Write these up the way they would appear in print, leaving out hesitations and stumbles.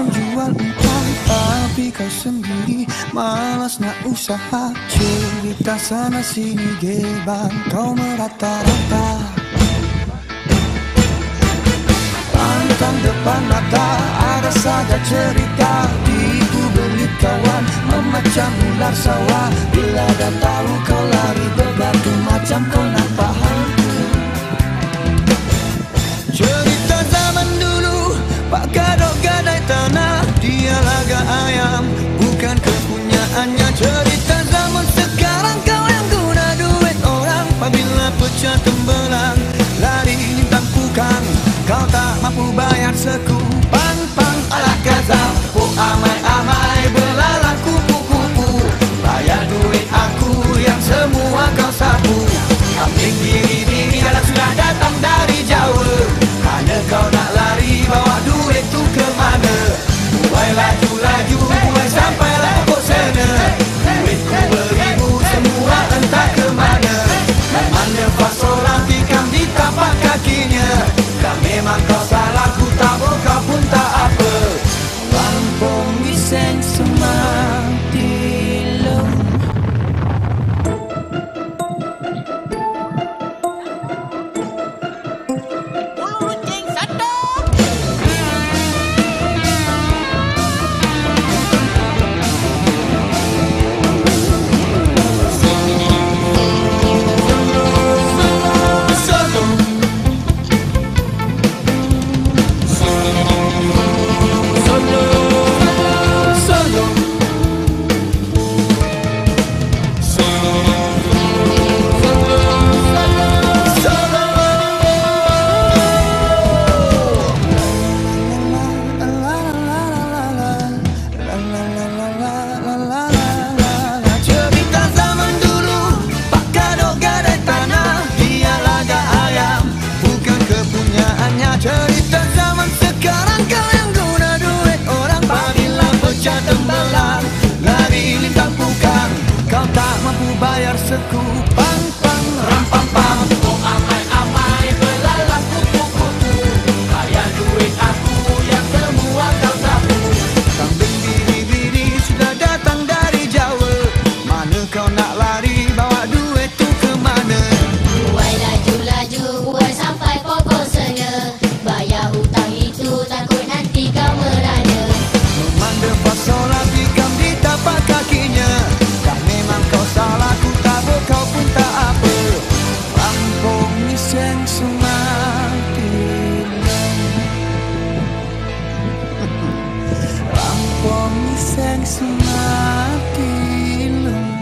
menjual engkau, tapi kau sendiri malas nak usaha. Cerita sana sini gebang, kau merata-rata. Pantang depan mata, ada saja cerita. Tipu beli kawan, memacam ular sawah. Bila dah tahu kau lari berbatu macam kau nampak hantu. Cerita zaman dulu, Pak Gadok gadai tanah, dia laga ayam, bukan kepunyaannya. Cerita zaman sekarang, kau yang guna duit orang. Apabila pecah tembelang, lari lintang pukang, kau tak mampu bayar seku. Pang-pang ala gazal, oh amai-amai belalang kupu-kupu. Bayar duit aku yang semua kau sapu. Kambing diri-diri dalam sudah datang dari Jawa. Mana kau nak lari, bawa duit tu ke mana? Buai laju-laju, buai sampailah pokok sana. Duitku beribu, semua entah ke mana. Memang lepas orang tikam di tapak kakinya. Kau memang kau salah, ku tak mau kau pun tak apa. Lampung giseng semati lem. Cerita zaman sekarang, kau yang guna duit orang. Apabila pecah tembelang, lari lintang pukang, kau tak mampu bayar seku. Pang-pang ram-pam-pam, oh amai-amai belalang kupu-kupu. Bayar duit aku yang semua kau sapu. Kambing biri-biri sudah datang dari Jawa. Mana kau nak lari, bawa duit tu ke mana? Buai laju-laju, buai sampai pokok sana. Bayar hutang itu takut nanti kau merana. Memandang pasola tikam di tapak kakinya. Kau memang kau salah, ku tak mau kau pun tak apa. Lampung miseng semati lem. Lampung miseng semati lem.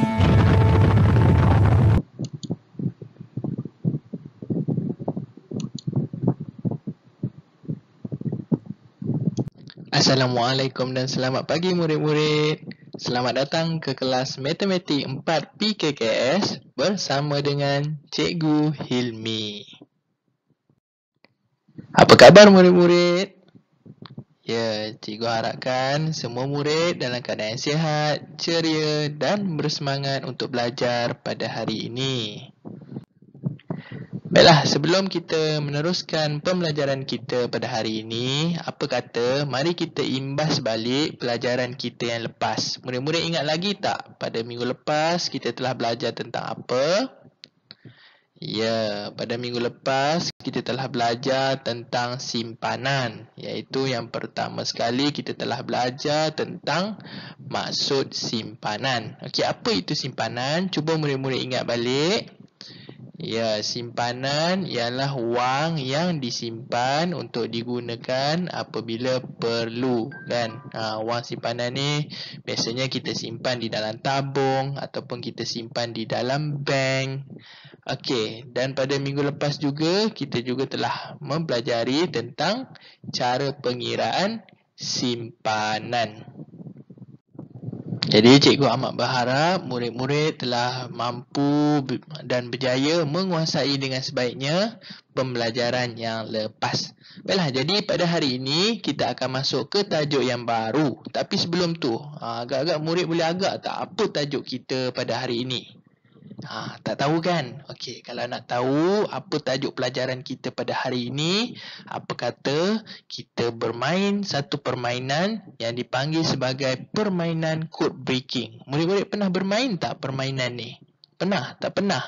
Assalamualaikum dan selamat pagi murid-murid. Selamat datang ke kelas Matematik 4 PKKS bersama dengan Cikgu Hilmi. Apa khabar murid-murid? Ya, cikgu harapkan semua murid dalam keadaan sihat, ceria dan bersemangat untuk belajar pada hari ini. Baiklah, sebelum kita meneruskan pembelajaran kita pada hari ini, apa kata mari kita imbas balik pelajaran kita yang lepas. Murid-murid ingat lagi tak pada minggu lepas kita telah belajar tentang apa? Ya, pada minggu lepas kita telah belajar tentang simpanan, iaitu yang pertama sekali kita telah belajar tentang maksud simpanan. Okey, apa itu simpanan? Cuba murid-murid ingat balik. Ya, simpanan ialah wang yang disimpan untuk digunakan apabila perlu, kan? Wang simpanan ni biasanya kita simpan di dalam tabung ataupun kita simpan di dalam bank. Okey, dan pada minggu lepas juga kita juga telah mempelajari tentang cara pengiraan simpanan. Jadi cikgu amat berharap murid-murid telah mampu dan berjaya menguasai dengan sebaiknya pembelajaran yang lepas. Baiklah, jadi pada hari ini kita akan masuk ke tajuk yang baru. Tapi sebelum tu, agak-agak murid boleh agak tak apa tajuk kita pada hari ini? Tak tahu kan? Okey, kalau nak tahu apa tajuk pelajaran kita pada hari ini, apa kata kita bermain satu permainan yang dipanggil sebagai permainan code breaking. Murid-murid pernah bermain tak permainan ni? Pernah? Tak pernah?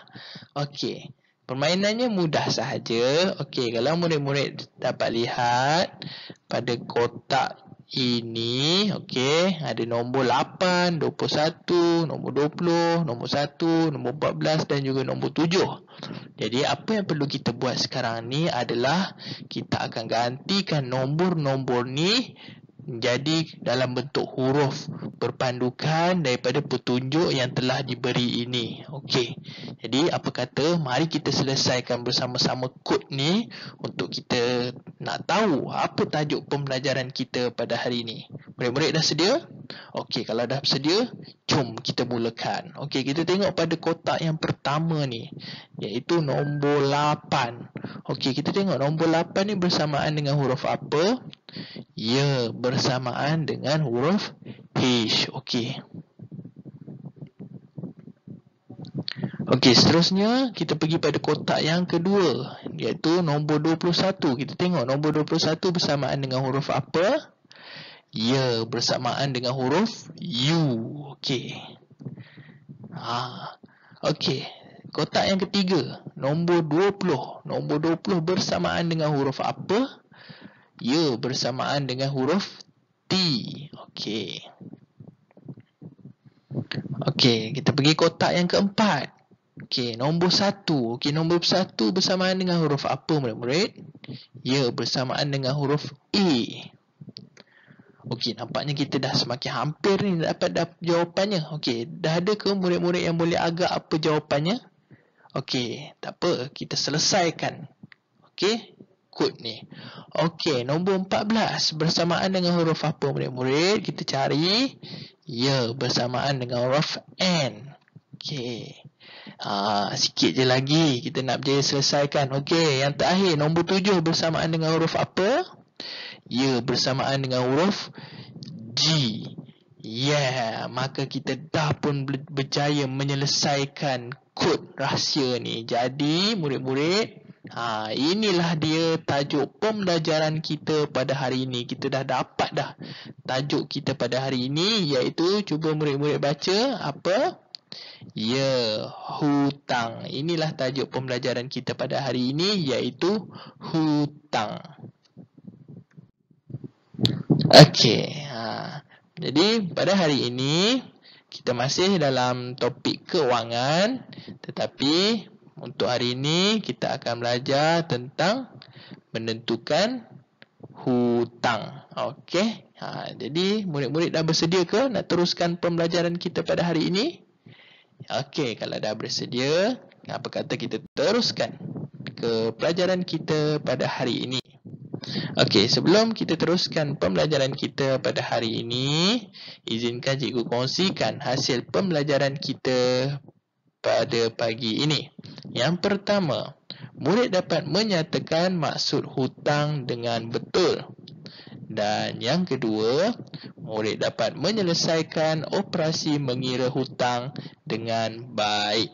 Okey. Permainannya mudah sahaja. Okey, kalau murid-murid dapat lihat pada kotak ini, okey, ada nombor 8, 21, nombor 20, nombor 1, nombor 14 dan juga nombor 7. Jadi apa yang perlu kita buat sekarang ni adalah kita akan gantikan nombor-nombor ni jadi dalam bentuk huruf berpandukan daripada petunjuk yang telah diberi ini. Okey. Jadi apa kata mari kita selesaikan bersama-sama kod ni untuk kita nak tahu apa tajuk pembelajaran kita pada hari ini. Murid-murid dah sedia? Okey, kalau dah sedia, jom kita mulakan. Okey, kita tengok pada kotak yang pertama ni, iaitu nombor 8. Okey, kita tengok nombor 8 ni bersamaan dengan huruf apa? Ya, bersamaan dengan huruf H. Okey. Okey, seterusnya kita pergi pada kotak yang kedua, iaitu nombor 21. Kita tengok nombor 21 bersamaan dengan huruf apa? Ya, bersamaan dengan huruf U. Okey. Okey. Kotak yang ketiga, nombor 20. Nombor 20 bersamaan dengan huruf apa? Ya, bersamaan dengan huruf T. Okey. Okey, kita pergi kotak yang keempat. Okey, nombor 1. Okey, nombor 1 bersamaan dengan huruf apa, murid-murid? Ya, bersamaan dengan huruf A. Okey, nampaknya kita dah semakin hampir ni dapat jawapannya. Okey, dah ada ke murid-murid yang boleh agak apa jawapannya? Okey, tak apa, kita selesaikan. Okey, kod ni. Okey, nombor 14 bersamaan dengan huruf apa, murid-murid? Kita cari. Ya, bersamaan dengan huruf N. Okey. Sikit je lagi kita nak berjaya selesaikan. Okey, yang terakhir nombor 7 bersamaan dengan huruf apa? Ya, bersamaan dengan huruf G. Yeah, maka kita dah pun berjaya menyelesaikan kod rahsia ni. Jadi, murid-murid, inilah dia tajuk pembelajaran kita pada hari ini. Kita dah dapat dah tajuk kita pada hari ini, iaitu cuba murid-murid baca apa? Ya, hutang. Inilah tajuk pembelajaran kita pada hari ini, iaitu hutang. Okey. Jadi pada hari ini kita masih dalam topik keuangan, tetapi untuk hari ini kita akan belajar tentang menentukan hutang. Okey. Jadi murid-murid dah bersedia ke nak teruskan pembelajaran kita pada hari ini? Okey, kalau dah bersedia, apa kata kita teruskan ke pelajaran kita pada hari ini. Okey, sebelum kita teruskan pembelajaran kita pada hari ini, izinkan cikgu kongsikan hasil pembelajaran kita pada pagi ini. Yang pertama, murid dapat menyatakan maksud hutang dengan betul. Dan yang kedua, murid dapat menyelesaikan operasi mengira hutang dengan baik.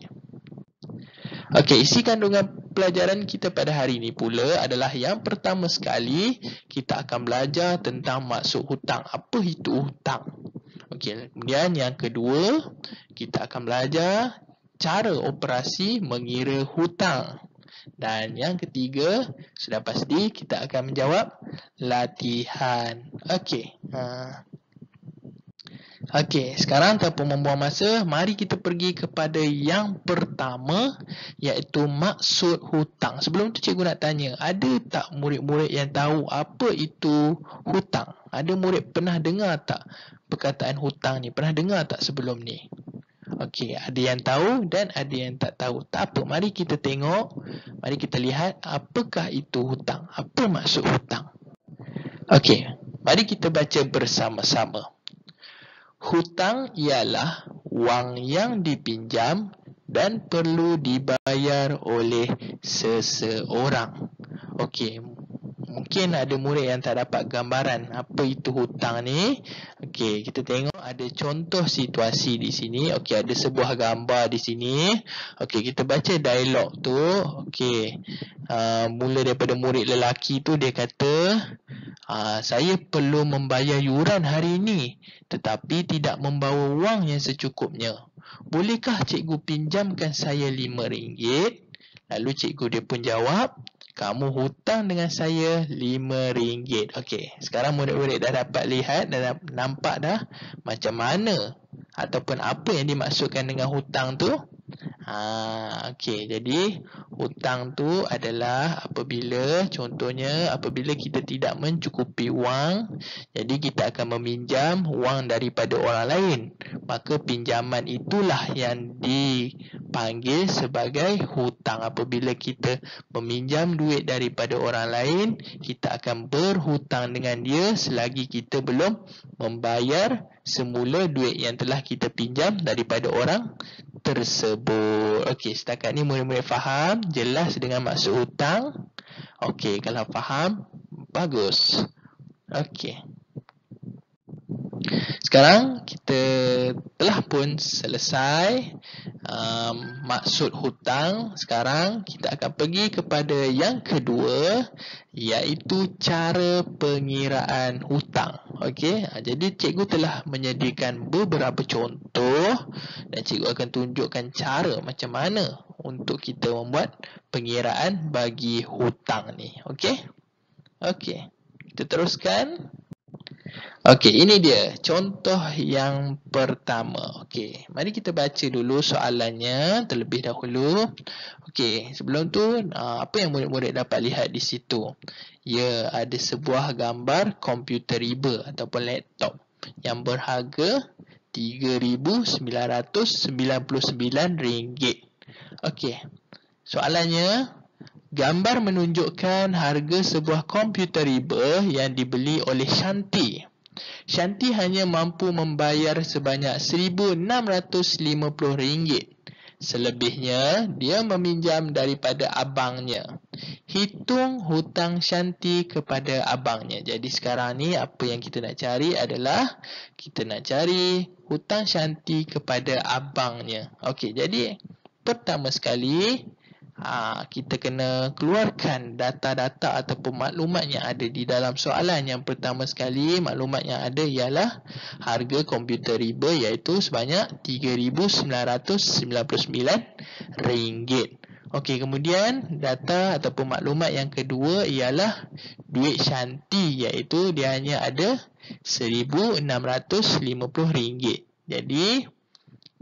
Okey, isi kandungan pelajaran kita pada hari ini pula adalah yang pertama sekali, kita akan belajar tentang maksud hutang. Apa itu hutang? Okey, kemudian yang kedua, kita akan belajar cara operasi mengira hutang. Dan yang ketiga, sudah pasti kita akan menjawab latihan. Okey. Okey, sekarang tanpa membuang masa, mari kita pergi kepada yang pertama, iaitu maksud hutang. Sebelum tu cikgu nak tanya, ada tak murid-murid yang tahu apa itu hutang? Ada murid pernah dengar tak perkataan hutang ni? Pernah dengar tak sebelum ni? Okey, ada yang tahu dan ada yang tak tahu. Tak apa, mari kita tengok, mari kita lihat apakah itu hutang. Apa maksud hutang? Okey, mari kita baca bersama-sama. Hutang ialah wang yang dipinjam dan perlu dibayar oleh seseorang. Okey, Mungkin ada murid yang tak dapat gambaran apa itu hutang ni. Okey, kita tengok ada contoh situasi di sini. Okey, ada sebuah gambar di sini. Okey, kita baca dialog tu. Okey, mula daripada murid lelaki tu, dia kata, saya perlu membayar yuran hari ini tetapi tidak membawa wang yang secukupnya. Bolehkah cikgu pinjamkan saya RM5? Lalu cikgu dia pun jawab, kamu hutang dengan saya RM5. Okey, sekarang murid-murid dah dapat lihat dan nampak dah macam mana ataupun apa yang dimaksudkan dengan hutang tu. Okey, jadi hutang tu adalah apabila, contohnya apabila kita tidak mencukupi wang, jadi kita akan meminjam wang daripada orang lain. Maka pinjaman itulah yang dipanggil sebagai hutang. Apabila kita meminjam duit daripada orang lain, kita akan berhutang dengan dia selagi kita belum membayar semula duit yang telah kita pinjam daripada orang tersebut. Okey, setakat ni murid-murid faham? Jelas dengan maksud hutang? Okey, kalau faham, bagus. Okey. Sekarang kita telah pun selesai maksud hutang. Sekarang kita akan pergi kepada yang kedua, iaitu cara pengiraan hutang. Okey, jadi cikgu telah menyediakan beberapa contoh dan cikgu akan tunjukkan cara macam mana untuk kita membuat pengiraan bagi hutang ni. Okey. Okey. Kita teruskan. Okey, ini dia contoh yang pertama. Okey, mari kita baca dulu soalannya terlebih dahulu. Okey, sebelum tu apa yang murid-murid dapat lihat di situ? Ya, ada sebuah gambar komputer riba ataupun laptop yang berharga RM3,999. Okey, soalannya, gambar menunjukkan harga sebuah komputer riba yang dibeli oleh Shanti. Shanti hanya mampu membayar sebanyak RM1,650. Selebihnya, dia meminjam daripada abangnya. Hitung hutang Shanti kepada abangnya. Jadi sekarang ni apa yang kita nak cari adalah kita nak cari hutang Shanti kepada abangnya. Okey, jadi pertama sekali kita kena keluarkan data-data ataupun maklumat yang ada di dalam soalan. Yang pertama sekali, maklumat yang ada ialah harga komputer riba iaitu sebanyak RM3,999. Okey, kemudian data ataupun maklumat yang kedua ialah duit Shanti iaitu dia hanya ada RM1,650. Jadi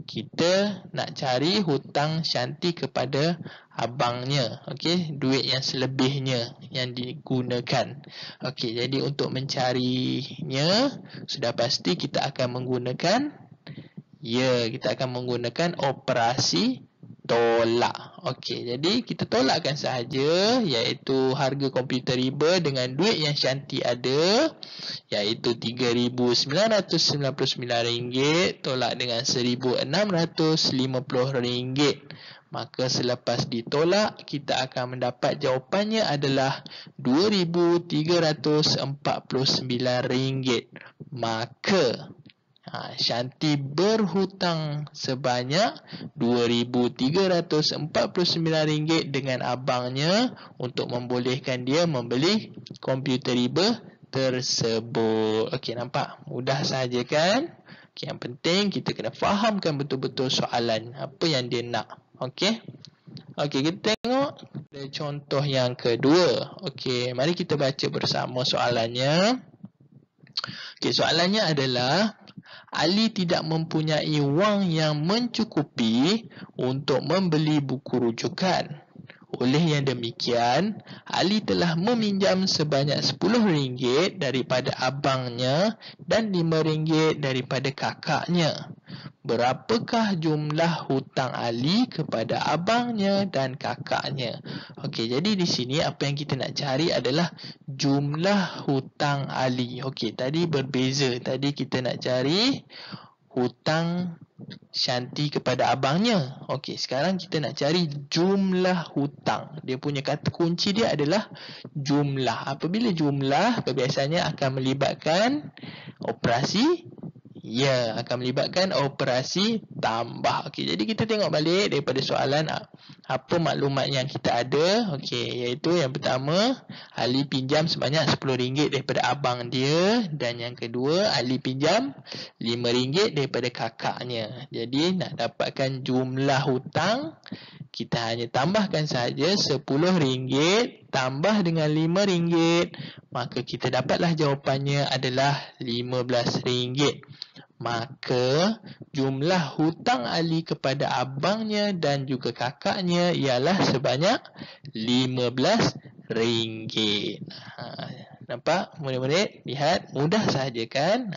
kita nak cari hutang Shanti kepada abangnya. Okey, duit yang selebihnya yang digunakan. Okey, jadi untuk mencarinya sudah pasti kita akan menggunakan operasi tolak. Okey, jadi kita tolakkan sahaja iaitu harga komputer riba dengan duit yang Shanti ada iaitu RM3,999 tolak dengan RM1,650. Maka selepas ditolak, kita akan mendapat jawapannya adalah RM2,349. Maka Shanti berhutang sebanyak RM2,349 dengan abangnya untuk membolehkan dia membeli komputer riba tersebut. Okey, nampak? Mudah sahaja kan? Okey, yang penting kita kena fahamkan betul-betul soalan apa yang dia nak. Okey. Okey, kita tengok ada contoh yang kedua. Okey, mari kita baca bersama soalannya. Okey, soalannya adalah Ali tidak mempunyai wang yang mencukupi untuk membeli buku rujukan. Oleh yang demikian, Ali telah meminjam sebanyak RM10 daripada abangnya dan RM5 daripada kakaknya. Berapakah jumlah hutang Ali kepada abangnya dan kakaknya? Okey, jadi di sini apa yang kita nak cari adalah jumlah hutang Ali. Okey, tadi berbeza. Tadi kita nak cari hutang Shanti kepada abangnya. Okey, sekarang kita nak cari jumlah hutang. Dia punya kata kunci dia adalah jumlah. Apabila jumlah, biasanya akan melibatkan operasi. Ya, akan melibatkan operasi tambah. Okey, jadi kita tengok balik daripada soalan apa maklumat yang kita ada. Okey, iaitu yang pertama, Ali pinjam sebanyak RM10 daripada abang dia, dan yang kedua, Ali pinjam RM5 daripada kakaknya. Jadi nak dapatkan jumlah hutang, kita hanya tambahkan saja RM10 tambah dengan RM5, maka kita dapatlah jawapannya adalah RM15. Maka jumlah hutang Ali kepada abangnya dan juga kakaknya ialah sebanyak RM15. Nampak murid-murid? Lihat, mudah sahaja kan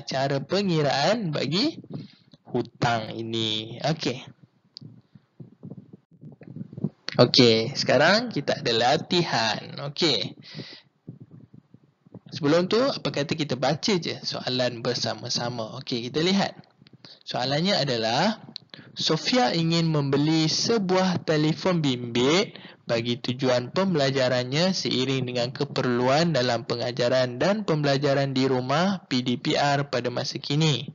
cara pengiraan bagi hutang ini. Okey. Okey, sekarang kita ada latihan. Okey. Sebelum tu, apa kata kita baca je soalan bersama-sama. Okey, kita lihat. Soalannya adalah, Sofia ingin membeli sebuah telefon bimbit bagi tujuan pembelajarannya seiring dengan keperluan dalam pengajaran dan pembelajaran di rumah PDPR pada masa kini.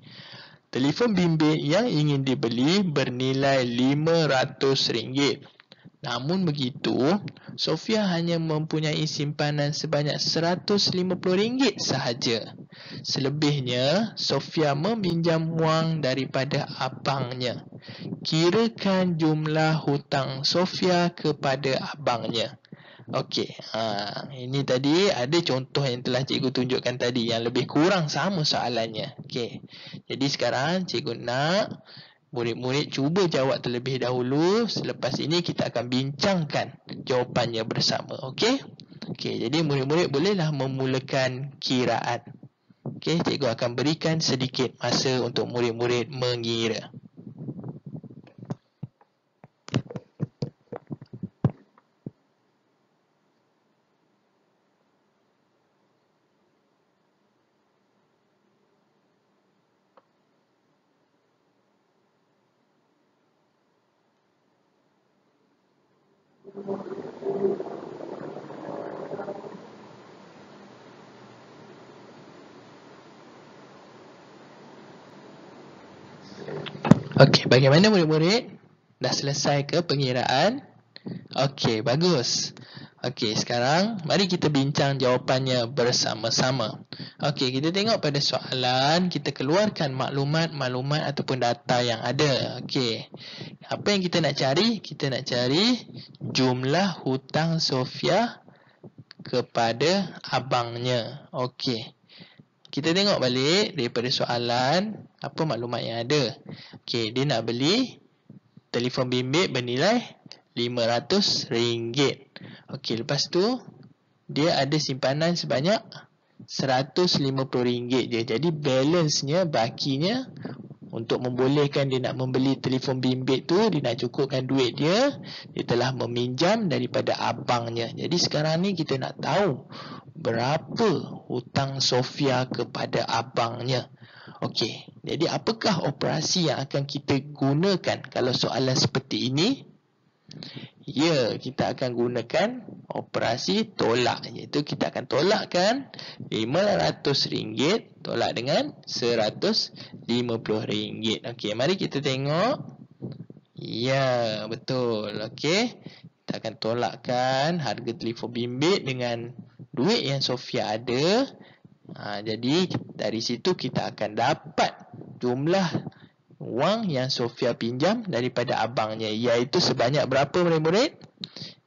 Telefon bimbit yang ingin dibeli bernilai RM500. Namun begitu, Sofia hanya mempunyai simpanan sebanyak RM150 sahaja. Selebihnya, Sofia meminjam wang daripada abangnya. Kirakan jumlah hutang Sofia kepada abangnya. Okey, ini tadi ada contoh yang telah cikgu tunjukkan tadi yang lebih kurang sama soalannya. Okey, jadi sekarang cikgu nak murid-murid cuba jawab terlebih dahulu. Selepas ini kita akan bincangkan jawapannya bersama. Okey? Okey, jadi murid-murid bolehlah memulakan kiraan. Okey, cikgu akan berikan sedikit masa untuk murid-murid mengira. Okey, bagaimana murid-murid? Dah selesai ke pengiraan? Okey, bagus. Okey, sekarang mari kita bincang jawapannya bersama-sama. Okey, kita tengok pada soalan, kita keluarkan maklumat ataupun data yang ada. Okey, apa yang kita nak cari? Kita nak cari jumlah hutang Sofia kepada abangnya. Okey. Kita tengok balik daripada soalan, apa maklumat yang ada. Okey, dia nak beli telefon bimbit bernilai RM500. Okey, lepas tu dia ada simpanan sebanyak RM150 je. Jadi balance-nya, bakinya, untuk membolehkan dia nak membeli telefon bimbit tu, dia nak cukupkan duit dia telah meminjam daripada abangnya. Jadi sekarang ni kita nak tahu berapa hutang Sofia kepada abangnya. Okey, jadi apakah operasi yang akan kita gunakan kalau soalan seperti ini? Ya, kita akan gunakan operasi tolak, iaitu kita akan tolakkan RM500 tolak dengan RM150. Okey, mari kita tengok. Ya, betul. Okey, kita akan tolakkan harga telefon bimbit dengan duit yang Sofia ada. Jadi dari situ kita akan dapat jumlah wang yang Sofia pinjam daripada abangnya, iaitu sebanyak berapa murid-murid?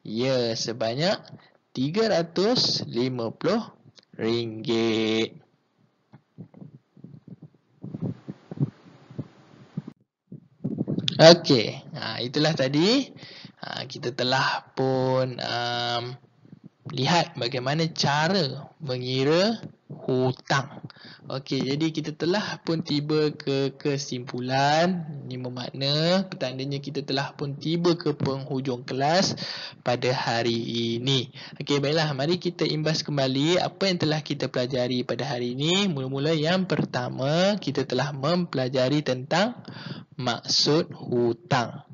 Ya, sebanyak RM350. Okey, itulah tadi kita telah pun lihat bagaimana cara mengira hutang. Okey, jadi kita telah pun tiba ke kesimpulan. Ini bermakna petandanya kita telah pun tiba ke penghujung kelas pada hari ini. Okey, baiklah, mari kita imbas kembali apa yang telah kita pelajari pada hari ini. Mula-mula yang pertama, kita telah mempelajari tentang maksud hutang.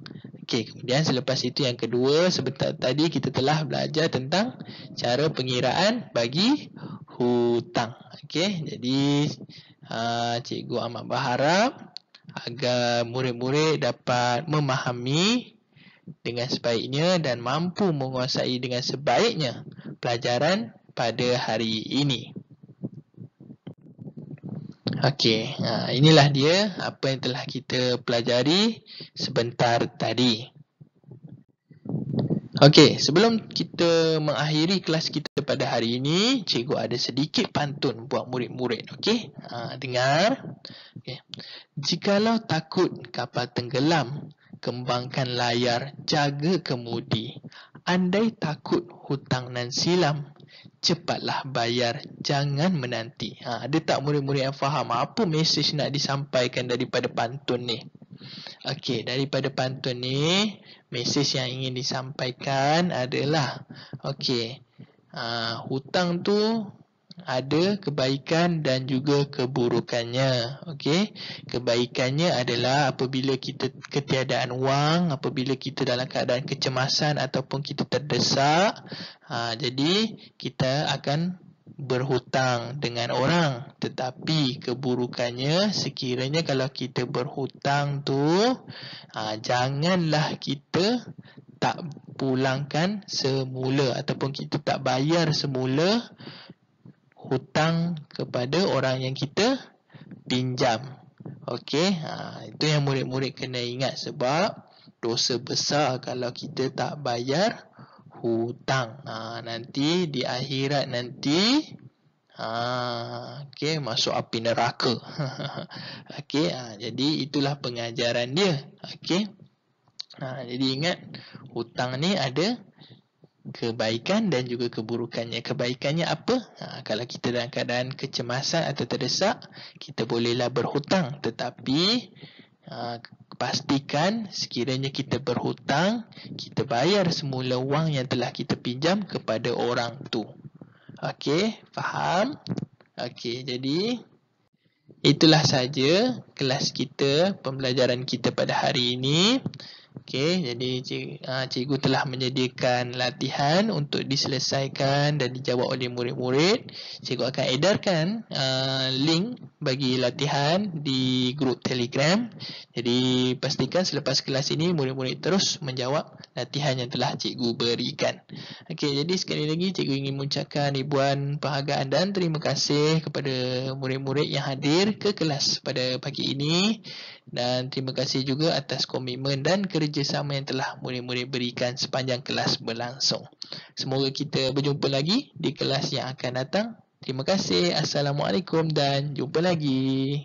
Okey, kemudian selepas itu yang kedua, sebentar tadi kita telah belajar tentang cara pengiraan bagi hutang. Okey, jadi cikgu amat berharap agar murid-murid dapat memahami dengan sebaiknya dan mampu menguasai dengan sebaiknya pelajaran pada hari ini. Okey, inilah dia apa yang telah kita pelajari sebentar tadi. Okey, sebelum kita mengakhiri kelas kita pada hari ini, cikgu ada sedikit pantun buat murid-murid. Okey, dengar. Okay. Jikalau takut kapal tenggelam, kembangkan layar, jaga kemudi. Andai takut hutang nan silam, cepatlah bayar, jangan menanti. Ada tak murid-murid yang faham apa mesej nak disampaikan daripada pantun ni? Okey, daripada pantun ni, mesej yang ingin disampaikan adalah hutang tu ada kebaikan dan juga keburukannya. Okey, kebaikannya adalah apabila kita ketiadaan wang, apabila kita dalam keadaan kecemasan ataupun kita terdesak, jadi kita akan berhutang dengan orang. Tetapi keburukannya, sekiranya kalau kita berhutang tu, janganlah kita tak pulangkan semula ataupun kita tak bayar semula hutang kepada orang yang kita pinjam. Okey, itu yang murid-murid kena ingat, sebab dosa besar kalau kita tak bayar hutang. Nanti di akhirat nanti masuk api neraka. Okey, jadi itulah pengajaran dia. Okey. Jadi ingat, hutang ni ada kebaikan dan juga keburukannya. Kebaikannya apa? Kalau kita dalam keadaan kecemasan atau terdesak, kita bolehlah berhutang. Tetapi pastikan sekiranya kita berhutang, kita bayar semula wang yang telah kita pinjam kepada orang tu. Okey, faham? Okey, jadi itulah saja kelas kita, pembelajaran kita pada hari ini. Okey, jadi cikgu telah menyediakan latihan untuk diselesaikan dan dijawab oleh murid-murid. Cikgu akan edarkan link bagi latihan di grup Telegram. Jadi pastikan selepas kelas ini murid-murid terus menjawab latihan yang telah cikgu berikan. Okey, jadi sekali lagi cikgu ingin mengucapkan ribuan penghargaan dan terima kasih kepada murid-murid yang hadir ke kelas pada pagi ini. Dan terima kasih juga atas komitmen dan kerjasama yang telah murid-murid berikan sepanjang kelas berlangsung. Semoga kita berjumpa lagi di kelas yang akan datang. Terima kasih. Assalamualaikum dan jumpa lagi.